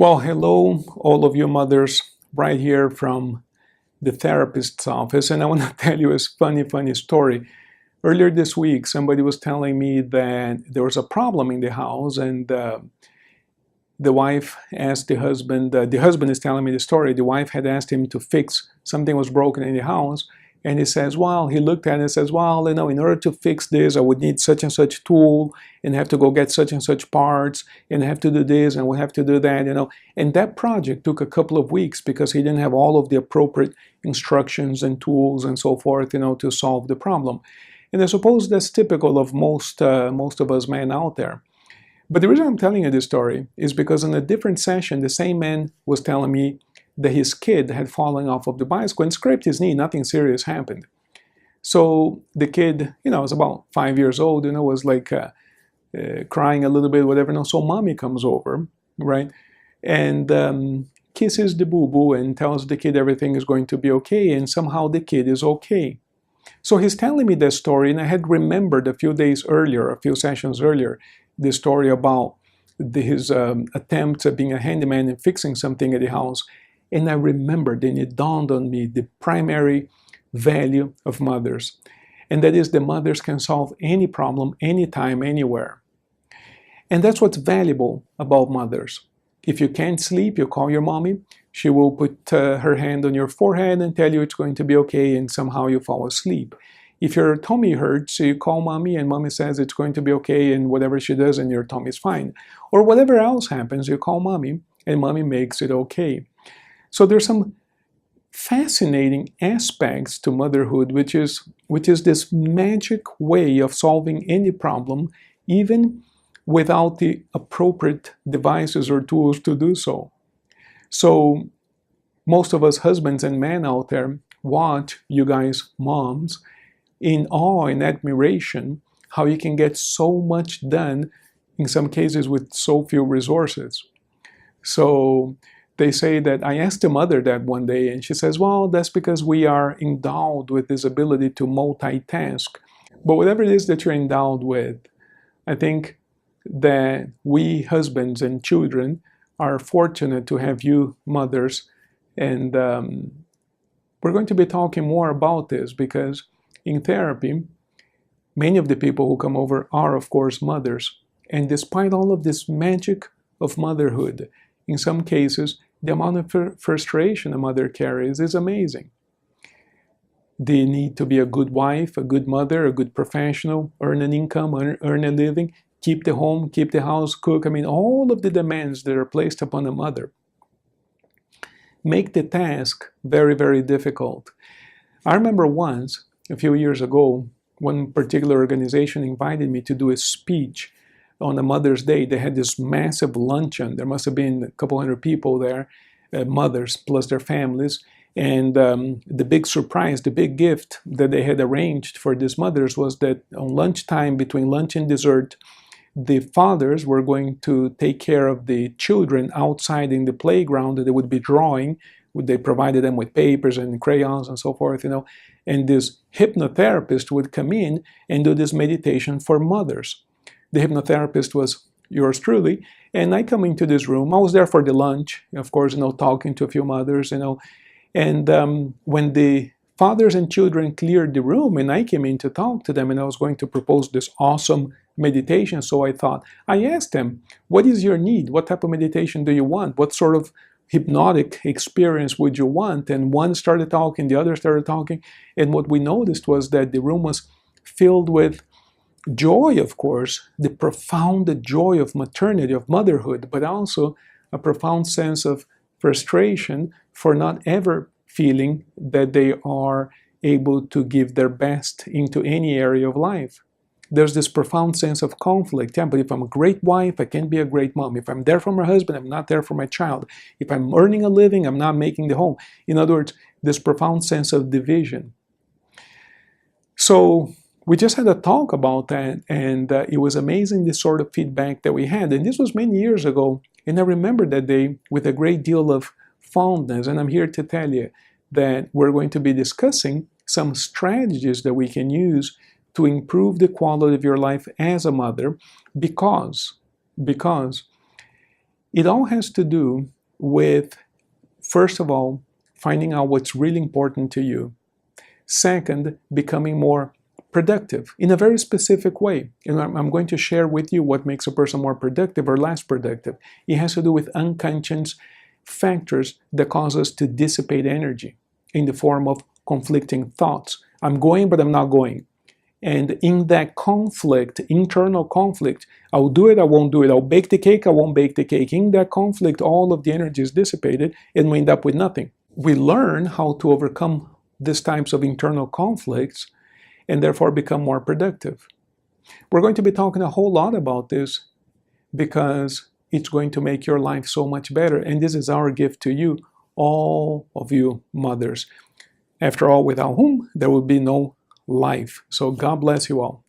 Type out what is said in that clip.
Well, hello, all of you mothers, right here from the therapist's office. And I want to tell you a funny story. Earlier this week, somebody was telling me that there was a problem in the house, and the wife asked the husband is telling me the story. The wife had asked him to fix something was broken in the house. And he says, well, he looked at it and says, well, in order to fix this, I would need such and such tool and have to go get such and such parts and have to do this and we'll have to do that. And that project took a couple of weeks because he didn't have all of the appropriate instructions and tools and so forth, to solve the problem. And I suppose that's typical of most of us men out there. But the reason I'm telling you this story is because in a different session, the same man was telling me that his kid had fallen off of the bicycle and scraped his knee. Nothing serious happened. So the kid, was about 5 years old, was like crying a little bit, whatever. So mommy comes over, right? And kisses the boo-boo and tells the kid everything is going to be okay. And somehow the kid is okay. So he's telling me that story, and I had remembered a few sessions earlier, the story about his attempts at being a handyman and fixing something at the house. And I remembered, and it dawned on me, the primary value of mothers. And that is the mothers can solve any problem, anytime, anywhere. And that's what's valuable about mothers. If you can't sleep, you call your mommy. She will put her hand on your forehead and tell you it's going to be okay, and somehow you fall asleep. If your tummy hurts, you call mommy and mommy says it's going to be okay, and whatever she does and your tummy's fine. Or whatever else happens, you call mommy and mommy makes it okay. So there's some fascinating aspects to motherhood, which is this magic way of solving any problem, even without the appropriate devices or tools to do so. So most of us husbands and men out there watch you guys moms in awe and admiration how you can get so much done, in some cases with so few resources. So they say that I asked a mother that one day, and she says, well, that's because we are endowed with this ability to multitask. But whatever it is that you're endowed with, I think that we husbands and children are fortunate to have you mothers. And we're going to be talking more about this because in therapy, many of the people who come over are, of course, mothers. And despite all of this magic of motherhood, in some cases, the amount of frustration a mother carries is amazing. They need to be a good wife, a good mother, a good professional, earn an income, earn a living, keep the home, keep the house, cook. All of the demands that are placed upon a mother make the task very, very difficult. I remember once, a few years ago, one particular organization invited me to do a speech on a Mother's Day. They had this massive luncheon. There must have been a couple hundred people there, mothers plus their families. And the big surprise, the big gift that they had arranged for these mothers was that on lunchtime, between lunch and dessert, the fathers were going to take care of the children outside in the playground that they would be drawing. They provided them with papers and crayons and so forth, And this hypnotherapist would come in and do this meditation for mothers. The hypnotherapist was yours truly, and I come into this room. I was there for the lunch, of course, talking to a few mothers, And when the fathers and children cleared the room, and I came in to talk to them, and I was going to propose this awesome meditation, so I asked them, what is your need? What type of meditation do you want? What sort of hypnotic experience would you want? And one started talking, the other started talking, and what we noticed was that the room was filled with joy, of course, the profound joy of maternity, of motherhood, but also a profound sense of frustration for not ever feeling that they are able to give their best into any area of life. There's this profound sense of conflict. Yeah, but if I'm a great wife, I can't be a great mom. If I'm there for my husband, I'm not there for my child. If I'm earning a living, I'm not making the home. In other words, this profound sense of division. So we just had a talk about that, and it was amazing the sort of feedback that we had. And this was many years ago, and I remember that day with a great deal of fondness. And I'm here to tell you that we're going to be discussing some strategies that we can use to improve the quality of your life as a mother, because It all has to do with, first of all, finding out what's really important to you. Second, becoming more productive in a very specific way. And I'm going to share with you what makes a person more productive or less productive. It has to do with unconscious factors that cause us to dissipate energy in the form of conflicting thoughts. I'm going, but I'm not going. And in that conflict, internal conflict, I'll do it, I won't do it. I'll bake the cake, I won't bake the cake. In that conflict, all of the energy is dissipated and we end up with nothing. We learn how to overcome these types of internal conflicts and therefore become more productive. We're going to be talking a whole lot about this because it's going to make your life so much better. And this is our gift to you, all of you mothers. After all, without whom there would be no life. So God bless you all.